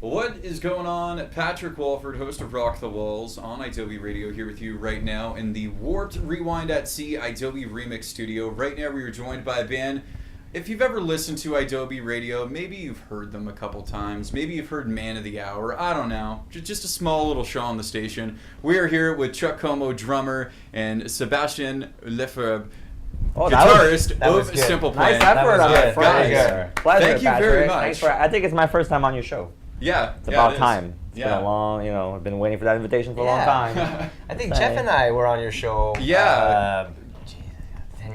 What is going on? Patrick Walford, host of Rock the Walls on idobi Radio, here with you right now in the Warped Rewind at Sea idobi Remix Studio. Right now we are joined by a band. If you've ever listened to idobi Radio, maybe you've heard them a couple times. Maybe you've heard Man of the Hour. I don't know. Just a small little show on the station. We are here with Chuck Como, drummer, and Sebastian Lefebvre, guitarist of Simple Plan. Nice effort on it. Guys, Pleasure, thank you very much. I think it's my first time on your show. Yeah, it's about time. It's been a long, I've been waiting for that invitation for a long time. I think Jeff and I were on your show. 10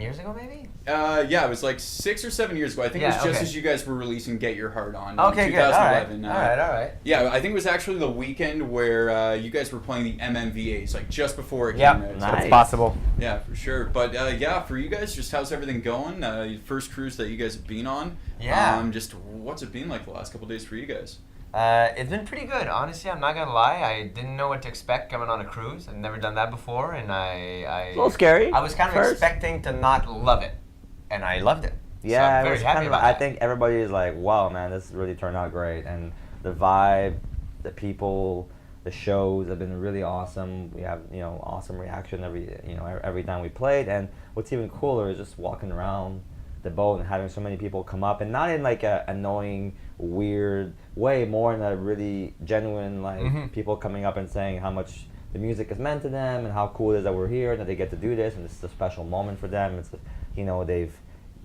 years ago, maybe. It was like 6 or 7 years ago. I think it was just as you guys were releasing "Get Your Heart On" in 2011. All right. Yeah, I think it was actually the weekend where you guys were playing the MMVAs, like just before it came out. Nice. That's possible. Yeah, for sure. But for you guys, just how's everything going? First cruise that you guys have been on. Yeah. Just what's it been like the last couple of days for you guys? It's been pretty good. Honestly, I'm not gonna lie. I didn't know what to expect coming on a cruise. I've never done that before, and a little scary. I was kind of expecting to not love it, and I loved it. Yeah, so I'm very happy about that. I think everybody is like, "Wow, man, this really turned out great," and the vibe, the people, the shows have been really awesome. We have awesome reaction every time we played, and what's even cooler is just walking around the boat and having so many people come up, and not in like a annoying, weird way, more in a really genuine people coming up and saying how much the music has meant to them and how cool it is that we're here and that they get to do this, and this is a special moment for them. It's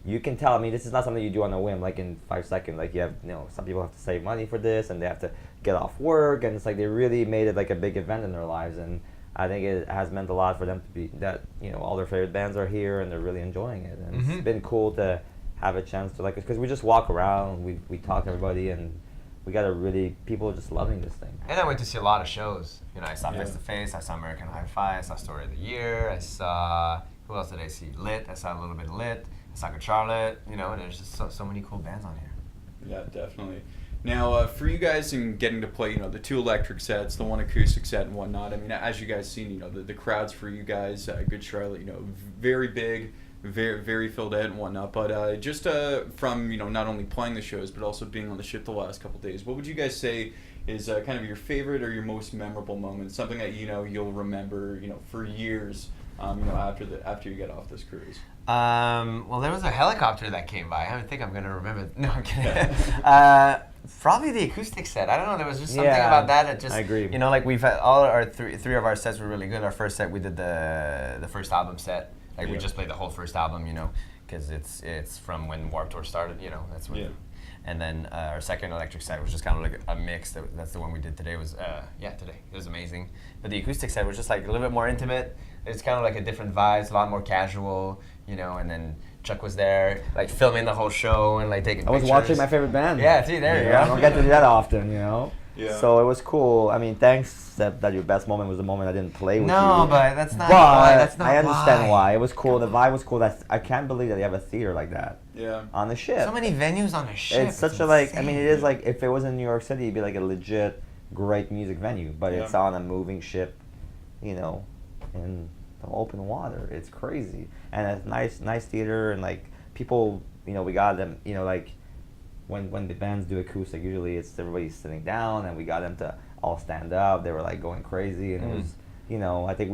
you can tell. I mean, this is not something you do on a whim, like in 5 seconds. Like you have, some people have to save money for this and they have to get off work, and it's like they really made it like a big event in their lives, and I think it has meant a lot for them to be that all their favorite bands are here and they're really enjoying it, and it's been cool to have a chance to because we just walk around, we talk to everybody, and we got people are just loving this thing. And I went to see a lot of shows. I saw Face to Face, I saw American Hi-Fi, I saw Story of the Year, I saw who else did I see? Lit, I saw a little bit of Lit, I saw Good Charlotte. And there's just so many cool bands on here. Yeah, definitely. Now, for you guys and getting to play, the 2 electric sets, the 1 acoustic set and whatnot, I mean, as you guys seen, the crowds for you guys, Good Charlotte, very big, very, very filled out and whatnot. But just from, not only playing the shows, but also being on the ship the last couple of days, what would you guys say is kind of your favorite or your most memorable moment, something that, you'll remember, for years, after you get off this cruise? Well, there was a helicopter that came by. I don't think I'm going to remember. No, I'm kidding. Probably the acoustic set. I don't know. There was just something about that just. I agree. Like we've had all our three of our sets were really good. Our first set we did the first album set. We just played the whole first album, because it's from when Warped Tour started. That's when. Yeah. And then our second electric set was just kind of like a mix. That's the one we did today. Today it was amazing. But the acoustic set was just like a little bit more intimate. It's kind of like a different vibe. It's a lot more casual, And then Chuck was there, like filming the whole show and like taking pictures. I was watching my favorite band. Yeah, see, there you go. I don't get to do that often, Yeah. So it was cool. I mean, thanks that your best moment was the moment I didn't play with you. No, but that's not why. That's not I understand why. It was cool. The vibe was cool. I can't believe that you have a theater like that. Yeah. On the ship. So many venues on a ship. It's such a it is like if it was in New York City, it'd be like a legit great music venue, but it's on a moving ship, in the open water. It's crazy. And a nice theater, and like people, we got them, like when the bands do acoustic, usually it's everybody's sitting down, and we got them to all stand up. They were like going crazy, and it was, I think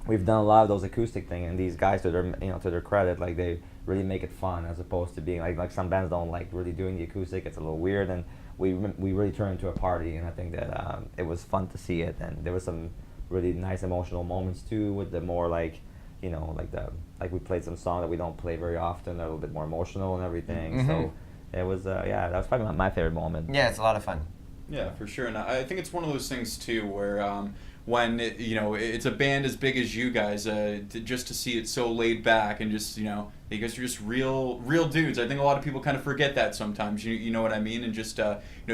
we've done a lot of those acoustic thing, and these guys, to their credit, like they really make it fun as opposed to being like some bands don't like really doing the acoustic. It's a little weird, and we really turned into a party, and I think that it was fun to see it, and there was some really nice emotional moments too with the more like we played some songs that we don't play very often. They're a little bit more emotional and everything. So it was that was probably my favorite moment. Yeah, it's a lot of fun. Yeah, for sure. And I think it's one of those things too where when it's a band as big as you guys, just to see it so laid back and just you guys are just real dudes. I think a lot of people kind of forget that sometimes. You know what I mean? And just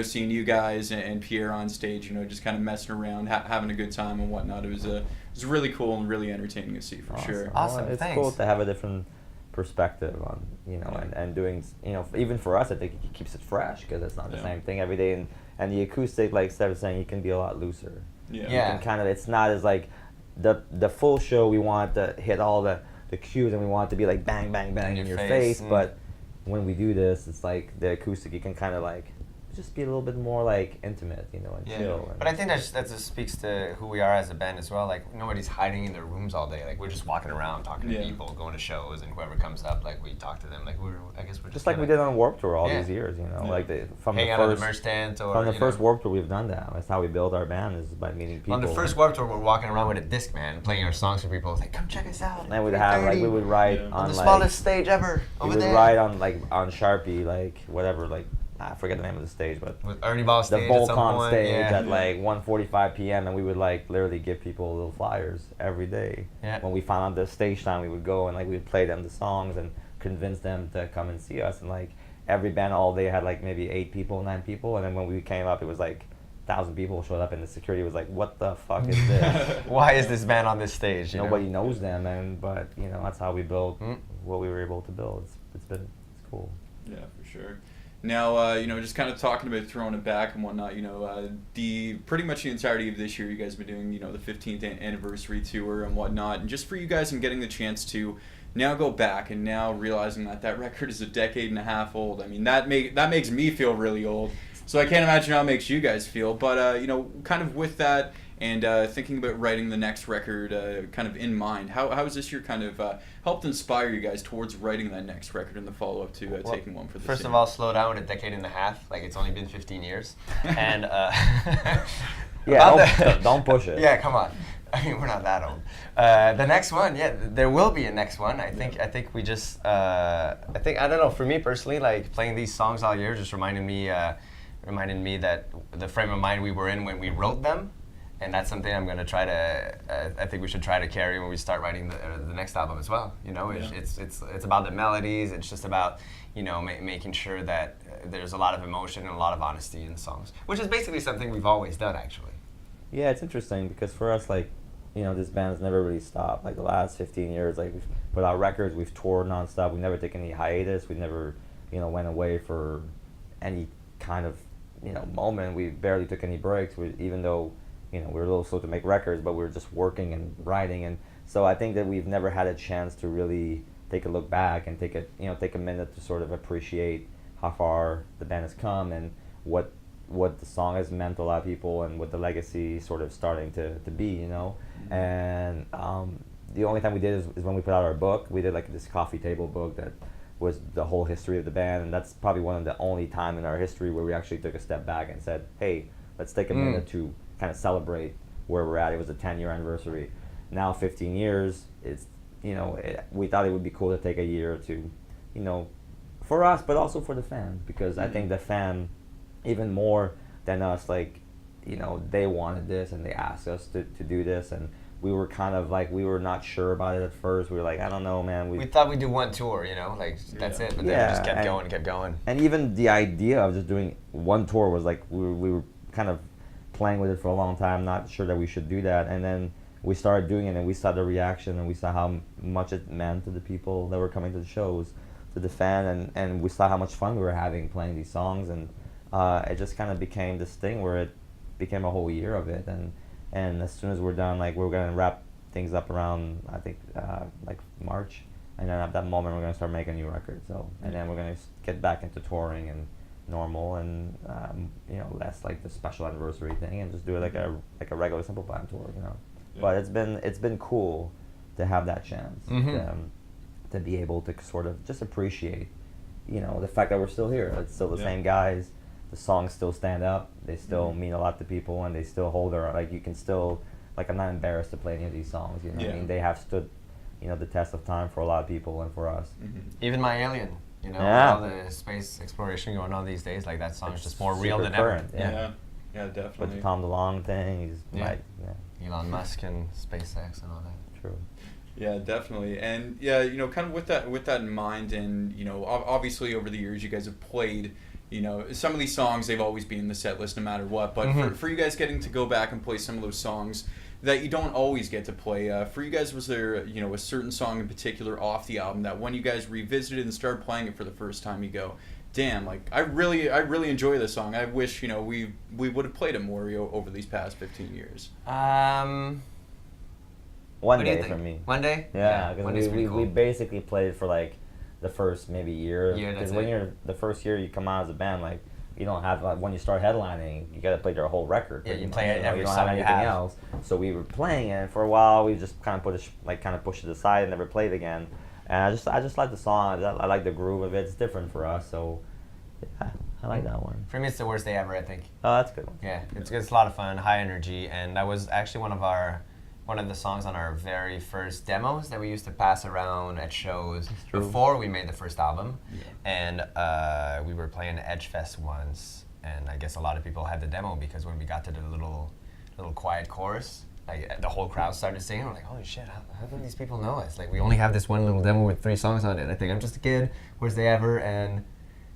seeing you guys and Pierre on stage, just kind of messing around, having a good time and whatnot. It was really cool and really entertaining to see for sure. Awesome. Well, it's Thanks. cool to have a different perspective on and doing even for us, I think it keeps it fresh because it's not the same thing every day, and the acoustic, like Steph was saying, you can be a lot looser. Yeah. You can kind of, it's not as like the full show. We want to hit all the cues, and we want it to be like bang bang bang in your face. But when we do this, it's like the acoustic, you can kind of like just be a little bit more like intimate, you know, and chill. And but I think that just speaks to who we are as a band as well. Like nobody's hiding in their rooms all day. Like we're just walking around talking to people, going to shows, and whoever comes up, like we talk to them. Like I guess we're just like we did on Warped Tour all these years, you know, like from hang the out first at the merch tent or from the first Warped Tour we've done that. That's how we build our band, is by meeting people. On the first Warped Tour, we're walking around with a Discman, playing our songs for people. It's like, come check us out. And we would write on the like, smallest stage ever. We would write on on Sharpie, like whatever, like I forget the name of the stage, but with Ernie Ball stage, the Volcon stage at like 1:45 p.m. and we would like literally give people little flyers every day. Yeah. When we found out the stage time, we would go and like we'd play them the songs and convince them to come and see us. And like every band all day had like maybe 8 people, 9 people, and then when we came up, it was like 1,000 people showed up, and the security was like, "What the fuck is this? Why is this band on this stage?" Nobody knows them, but you know that's how we built what we were able to build. It's cool. Yeah, for sure. Now, you know, just kind of talking about throwing it back and whatnot, you know, the pretty much the entirety of this year, you guys have been doing, you know, the 15th anniversary tour and whatnot, and just for you guys and getting the chance to now go back and now realizing that record is a decade and a half old. I mean, that makes me feel really old. So I can't imagine how it makes you guys feel. But, you know, kind of with that and thinking about writing the next record kind of in mind, how has this year kind of helped inspire you guys towards writing that next record in the follow-up to Taking One for the First Scene? of all, slow down with a decade and a half. Like, it's only been 15 years. And, don't push it. Yeah, come on. I mean, we're not that old. The next one, there will be a next one. I think we just, I don't know, for me personally, like, playing these songs all year just reminded me that the frame of mind we were in when we wrote them, and that's something I'm going to try to. I think we should try to carry when we start writing the next album as well. You know, it's about the melodies. It's just about, you know, making sure that there's a lot of emotion and a lot of honesty in the songs, which is basically something we've always done, actually. Yeah, it's interesting because for us, like, you know, this band's never really stopped. Like the last 15 years, like we've put out records, we've toured nonstop. We never taken any hiatus. We never, you know, went away for any kind of, you know, moment. We barely took any breaks. Even though, you know, we were a little slow to make records, but we were just working and writing. And so I think that we've never had a chance to really take a look back and take a minute to sort of appreciate how far the band has come and what the song has meant to a lot of people and what the legacy sort of starting to be, you know. And the only time we did is when we put out our book. We did like this coffee table book that was the whole history of the band, and that's probably one of the only time in our history where we actually took a step back and said, hey, let's take a minute to kind of celebrate where we're at. It was a 10-year anniversary. Now 15 years, it's, you know, we thought it would be cool to take a year to, you know, for us, but also for the fans, because I think the fan, even more than us, like, you know, they wanted this and they asked us to do this, and we were kind of like, we were not sure about it at first. We were like, I don't know, man. We thought we'd do one tour, you know, like that's it, but then we just kept going. And even the idea of just doing one tour was like, we were kind of playing with it for a long time, not sure that we should do that. And then we started doing it and we saw the reaction and we saw how much it meant to the people that were coming to the shows, to the fan, and we saw how much fun we were having playing these songs, and it just kind of became this thing where it became a whole year of it. And as soon as we're done, like, we're gonna wrap things up around, I think, like March, and then at that moment we're gonna start making a new record. So, and then we're gonna get back into touring and normal, and you know, less like the special anniversary thing, and just do it like a regular Simple Plan tour, you know. Yeah. But it's been cool to have that chance to be able to sort of just appreciate, you know, the fact that we're still here. It's still the same guys. The songs still stand up. They still mean a lot to people, and they still hold their, like, you can still, like, I'm not embarrassed to play any of these songs, you know what I mean? They have stood, you know, the test of time for a lot of people and for us. Even My Alien, you know, with all the space exploration going on these days, like, that song is just more real than current, ever. Yeah, definitely. With the Tom DeLonge thing, he's like, Elon Musk and SpaceX and all that. True. Yeah, definitely. And yeah, you know, kind of with that in mind, and, you know, obviously over the years you guys have played, you know, some of these songs, they've always been in the set list no matter what, but for you guys getting to go back and play some of those songs that you don't always get to play, for you guys, was there, you know, a certain song in particular off the album that when you guys revisited and started playing it for the first time, you go, damn, like, I really enjoy this song. I wish, you know, we would have played it more over these past 15 years. One Day for me. One Day? Yeah, because we basically played for like the first maybe year. Because when you're the first year you come out as a band, like you don't have when you start headlining, you got to play their whole record. Yeah, you play it every you don't song have you anything have. else. So we were playing it, and for a while we just kind of pushed it aside and never played again. And I just like the song. I like the groove of it. It's different for us, so yeah, I like that one. For me, it's the worst day ever, I think. Oh, that's a good one. Yeah, it's a lot of fun, high energy, and that was actually one of the songs on our very first demos that we used to pass around at shows before we made the first album. Yeah. And we were playing Edgefest once, and I guess a lot of people had the demo because when we got to the little quiet chorus, like the whole crowd started singing. We're like, holy shit, how do these people know us? Like, we only have this one little demo with 3 songs on it. I think I'm Just a Kid, Worst Day Ever, and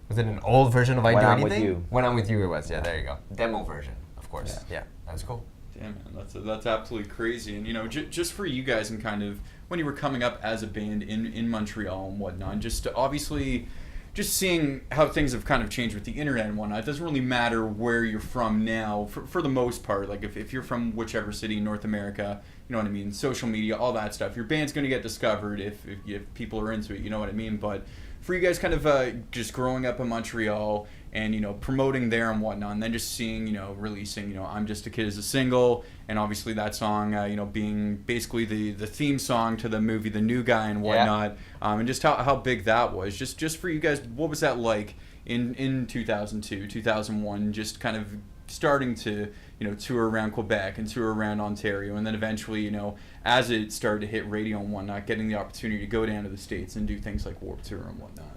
was it an old version of I Do Anything? When I'm With You. When I'm With You it was, yeah, there you go. Demo version, of course. Yeah, that was cool. Damn, man, that's absolutely crazy. And, you know, just for you guys and kind of when you were coming up as a band in Montreal and whatnot, just obviously just seeing how things have kind of changed with the internet and whatnot. It doesn't really matter where you're from now, for the most part. Like, if you're from whichever city in North America, you know what I mean, social media, all that stuff, your band's going to get discovered if people are into it, you know what I mean? But for you guys kind of just growing up in Montreal and, you know, promoting there and whatnot, and then just seeing, you know, releasing, you know, I'm Just a Kid as a single, and obviously that song, you know, being basically the theme song to the movie The New Guy and whatnot, and just how big that was. Just for you guys, what was that like in 2002, 2001, just kind of starting to, you know, tour around Quebec and tour around Ontario, and then eventually, you know, as it started to hit radio and whatnot, getting the opportunity to go down to the States and do things like Warped Tour and whatnot.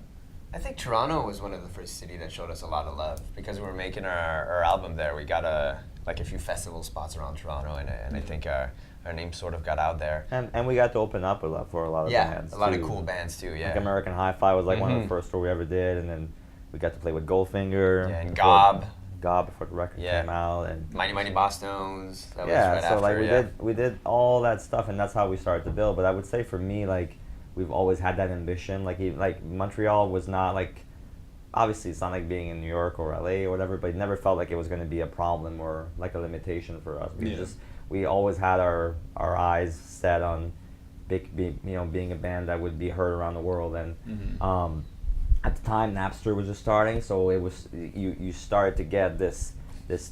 I think Toronto was one of the first cities that showed us a lot of love because we were making our album there. We got a few festival spots around Toronto, and I think our name sort of got out there. And we got to open up for a lot of bands. Yeah, a lot of cool bands too. Yeah, like American Hi-Fi was like one of the first tour we ever did, and then we got to play with Goldfinger. Yeah, and Gob before the record came out, and Mighty Boss Stones. That was right so after, like we did all that stuff, and that's how we started to build. But I would say for me, like, we've always had that ambition. Like Montreal was not like, obviously it's not like being in New York or LA or whatever, but it never felt like it was going to be a problem or like a limitation for us. We always had our eyes set on being a band that would be heard around the world. And at the time, Napster was just starting, so it was you started to get this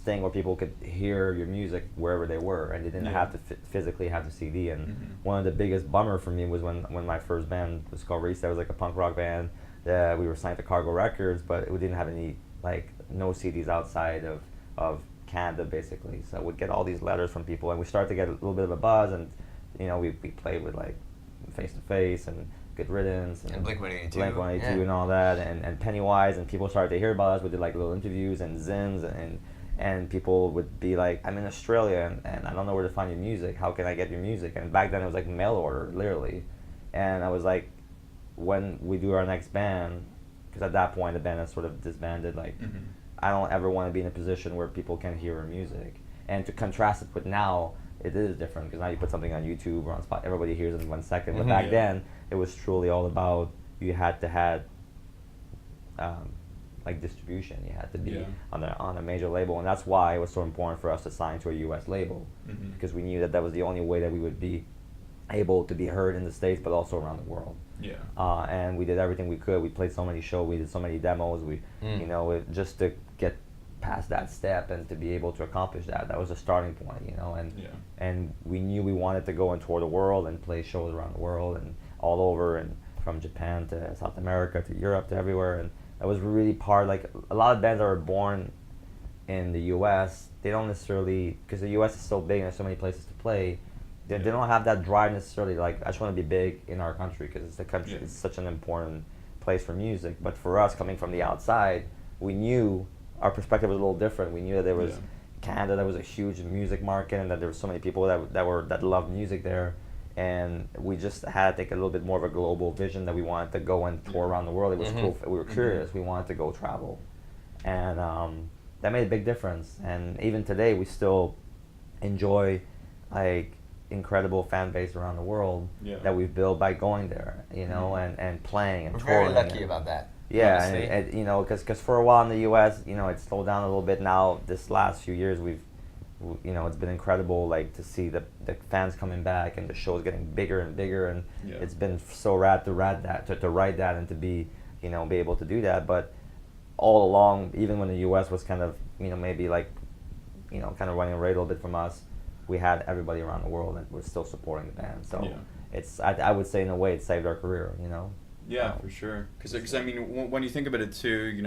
thing where people could hear your music wherever they were, and they didn't have to physically have the CD. And one of the biggest bummer for me was when my first band was called Reese. That was like a punk rock band. We were signed to Cargo Records, but we didn't have any, like, no CDs outside of Canada, basically. So we'd get all these letters from people, and we started to get a little bit of a buzz, and, you know, we played with, like, Face to Face and Good Riddance and Blink-182 and all that, and Pennywise, and people started to hear about us. We did, like, little interviews and zins, and people would be like, I'm in Australia, and I don't know where to find your music. How can I get your music? And back then it was like mail order, literally. And I was like, when we do our next band, because at that point the band has sort of disbanded, like, I don't ever want to be in a position where people can't hear our music. And to contrast it with now, it is different, because now you put something on YouTube or on Spotify, everybody hears it in 1 second. But back then, it was truly all about, you had to have like distribution. You had to be on a major label, and that's why it was so important for us to sign to a U.S. label, because we knew that was the only way that we would be able to be heard in the States, but also around the world. And we did everything we could. We played so many shows. We did so many demos. You know, just to get past that step and to be able to accomplish that. That was a starting point, you know. And we knew we wanted to go and tour the world and play shows around the world and all over, and from Japan to South America to Europe to everywhere. And that was really part, like, a lot of bands that were born in the U.S., they don't necessarily, because the U.S. is so big and there's so many places to play, they don't have that drive necessarily, like, I just want to be big in our country, because it's the country, it's such an important place for music. But for us, coming from the outside, we knew our perspective was a little different. We knew that there was Canada, that was a huge music market, and that there were so many people that loved music there. And we just had to take a little bit more of a global vision, that we wanted to go and tour around the world. It was cool. We were curious. We wanted to go travel. And that made a big difference. And even today, we still enjoy, like, incredible fan base around the world that we've built by going there, you know, and playing and touring. We're very lucky about that. Yeah, and you know, because for a while in the U.S., you know, it slowed down a little bit. Now, this last few years, you know, it's been incredible, like, to see the fans coming back and the shows getting bigger and bigger, and it's been so rad to write that and to be, you know, be able to do that. But all along, even when the U.S. was kind of, maybe like, kind of running away a little bit from us, we had everybody around the world that was still supporting the band. So I would say in a way it saved our career, Yeah, for sure. Because I mean, when you think about it too,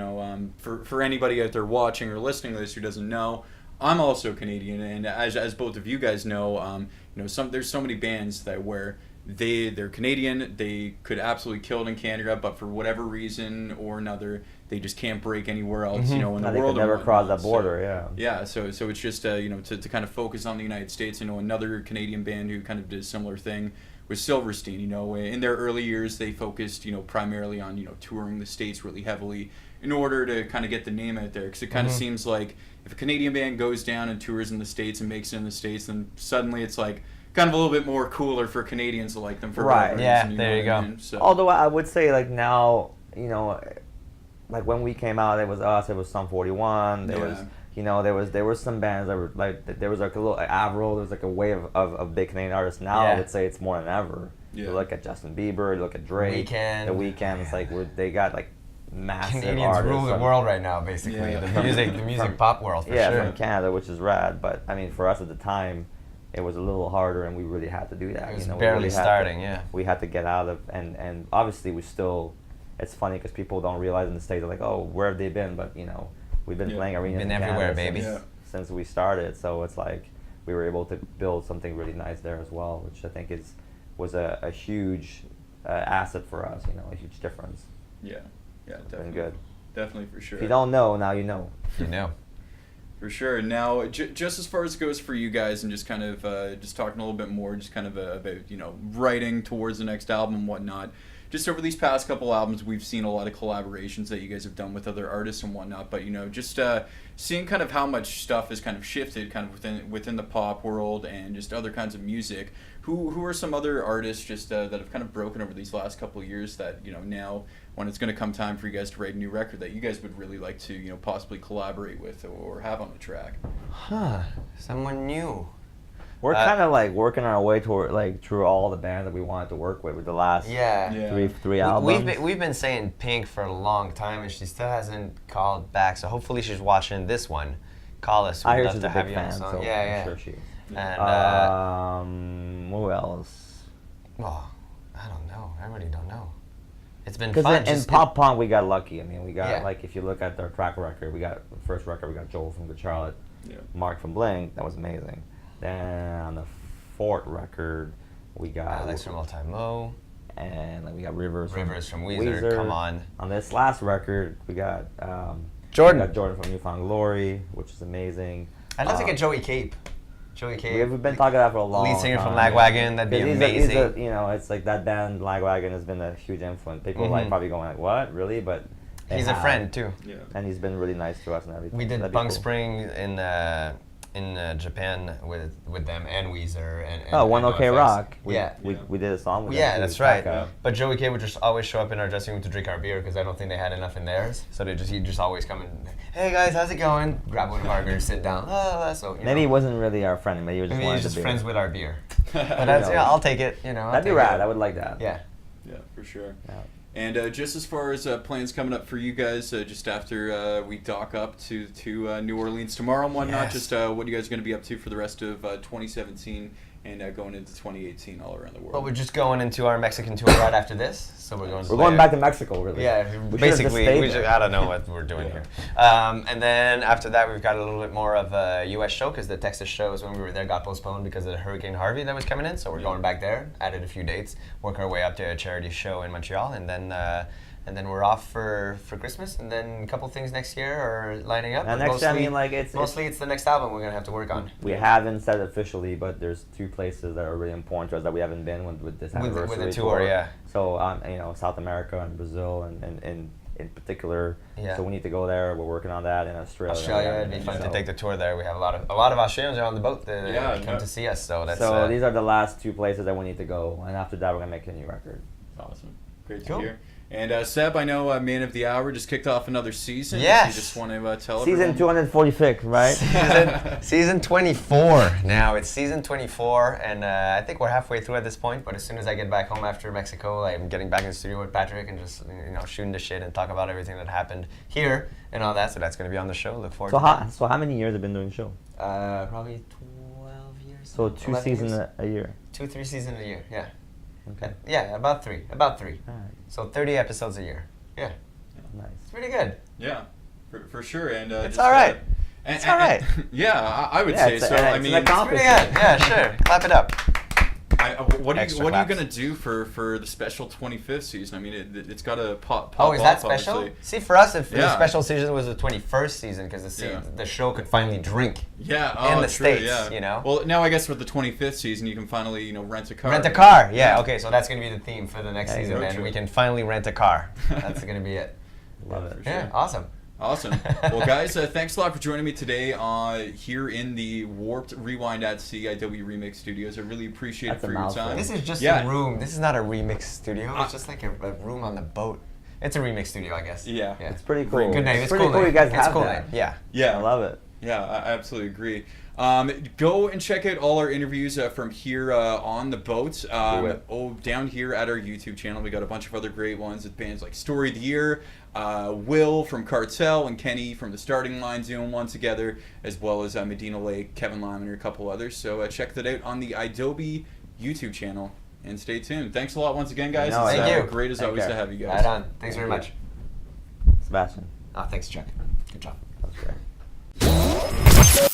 for anybody out there watching or listening to this who doesn't know, I'm also Canadian, and as both of you guys know, there's so many bands that where they're Canadian, they could absolutely kill it in Canada, but for whatever reason or another, they just can't break anywhere else, in the world. They could never cross that border, So it's just to kind of focus on the United States. Another Canadian band who kind of did a similar thing was Silverstein. In their early years, they focused primarily on touring the States really heavily in order to kind of get the name out there, because it kind of seems like if a Canadian band goes down and tours in the States and makes it in the States, then suddenly it's like kind of a little bit more cooler for Canadians to like them for right. Yeah, there you go. So. Although I would say like now, like when we came out, it was us. It was Sum 41. There was there were some bands that were like there was like a little Avril. There was like a wave of big Canadian artists. Now I would say it's more than ever. You look at Justin Bieber. You look at Drake. The Weeknd. It's like they got like massive Canadians artists. Rule the world right now, basically. The music pop world for sure. From Canada, which is rad. But I mean, for us at the time, it was a little harder, and we really had to do that. It was barely starting. We had to get out of, and obviously we still. It's funny because people don't realize in the States, they're like, oh, where have they been? But we've been playing arenas in everywhere, Canada baby. Since we started. So it's like we were able to build something really nice there as well, which I think was a huge asset for us. A huge difference. Yeah, definitely. Been good. Definitely, for sure. If you don't know, now you know. You know. For sure. Now, just as far as it goes for you guys, and just kind of just talking a little bit more, just kind of about writing towards the next album and whatnot. Just over these past couple albums, we've seen a lot of collaborations that you guys have done with other artists and whatnot. But just seeing kind of how much stuff has kind of shifted, kind of within the pop world and just other kinds of music. Who are some other artists just that have kind of broken over these last couple of years that now, when it's going to come time for you guys to write a new record, that you guys would really like to possibly collaborate with or have on the track? Someone new. We're kind of like working our way toward through all the bands that we wanted to work with the last three albums. We've been saying Pink for a long time, and she still hasn't called back. So hopefully she's watching this one. Call us. I hear she's a big fan, so I'm sure she is. And who else? Well, I don't know. I really don't know. It's been fun. Because in pop punk, we got lucky. I mean, we got if you look at our track record, first record, we got Joel from Good Charlotte, Mark from Blink. That was amazing. Then on the fourth record, we got Alex from All Time Low, and we got Rivers from Weezer. Come on. On this last record, we got Jordan. We got Jordan from Newfound Glory, which is amazing. I'd love to get Joey Cape. Joey Cape. We've been talking about that for a long time. Lead singer from Lagwagon. That'd be amazing. It's like that band Lagwagon has been a huge influence. People probably going like, what, really? But he's a friend too. Yeah. And he's been really nice to us and everything. We did Bunk Spring in Japan with them and Weezer and One OK Rock. We did a song with them. Yeah, that's right. But Joey K would just always show up in our dressing room to drink our beer because I don't think they had enough in theirs. So he'd just always come and, hey guys, how's it going? Grab one of our beers, sit down. Maybe he wasn't really our friend. Maybe he was just friends with our beer. But I'll take it. That'd be rad. I would like that. Yeah. Yeah, for sure. Yeah. And just as far as plans coming up for you guys, just after we dock up to New Orleans tomorrow and whatnot, just what are you guys going to be up to for the rest of 2017 and going into 2018 all around the world? Well, we're just going into our Mexican tour right after this, so we're going back to Mexico, really. Yeah, basically, I don't know what we're doing here. And then after that, we've got a little bit more of a U.S. show because the Texas shows when we were there got postponed because of Hurricane Harvey that was coming in, so we're going back there, added a few dates, work our way up to a charity show in Montreal, and then we're off for Christmas, and then a couple things next year are lining up. And mostly it's the next album we're gonna have to work on. We haven't said it officially, but there's two places that are really important to us that we haven't been with this anniversary with the tour. Yeah. So South America and Brazil and in particular. Yeah. So we need to go there. We're working on that in Australia. It'd be fun to take the tour there. We have a lot of Australians are on the boat that come to see us. So these are the last two places that we need to go, and after that we're gonna make a new record. Awesome. Great to hear. And Seb, I know Man of the Hour just kicked off another season. Yes. You just want to tell Season everyone. 246, right? Season 24 now. It's season 24, and I think we're halfway through at this point. But as soon as I get back home after Mexico, I'm getting back in the studio with Patrick and just shooting the shit and talk about everything that happened here and all that. So that's going to be on the show. Look forward to that. So how many years have you been doing the show? Probably 12 years. So 2 seasons a year. 2-3 seasons a year. Yeah. Okay. Yeah, about three. About 3. All right. So 30 episodes a year. Yeah. Nice. It's pretty good. Yeah, for sure. And It's all right. It's all right. Yeah, I would say so. I mean, It's pretty good. Yeah, sure. Clap it up. What are Extra you claps. gonna do for the special 25th season? I mean, it's got to pop. Oh, is that off, special? obviously. See, for us, if the Yeah. special season was the 21st season, because the show could finally drink. Yeah, in the true, States, yeah. you know? Well, now I guess for the 25th season, you can finally, rent a car. Rent a car. Yeah. Okay. So that's gonna be the theme for the next There you season, go. man. True. We can finally rent a car. That's gonna be it. Love it. For Yeah. sure. Awesome. Awesome. Well, guys, thanks a lot for joining me today here in the Warped Rewind at Sea idobi Remix Studios. I really appreciate That's it for a your mouthful. time. This is just Yeah. a room. This is not a remix studio. It's just like a room on the boat. It's a remix studio, I guess. Yeah. It's pretty cool. Good name. It's pretty cool. cool name. you guys It's have cool that. name. Yeah. Yeah. I love it. Yeah, I absolutely agree. Go and check out all our interviews from here on the boat. Do it. Down here at our YouTube channel, we got a bunch of other great ones with bands like Story of the Year, Will from Cartel, and Kenny from the Starting Line doing one together, as well as Medina Lake, Kevin Lyman, and a couple others. So check that out on the idobi YouTube channel. And stay tuned. Thanks a lot once again, guys. No, It's thank you. great as Take always care. to have you guys. Right on. Thanks very much. Sebastian. Oh, thanks, Chuck. Good job. That was great.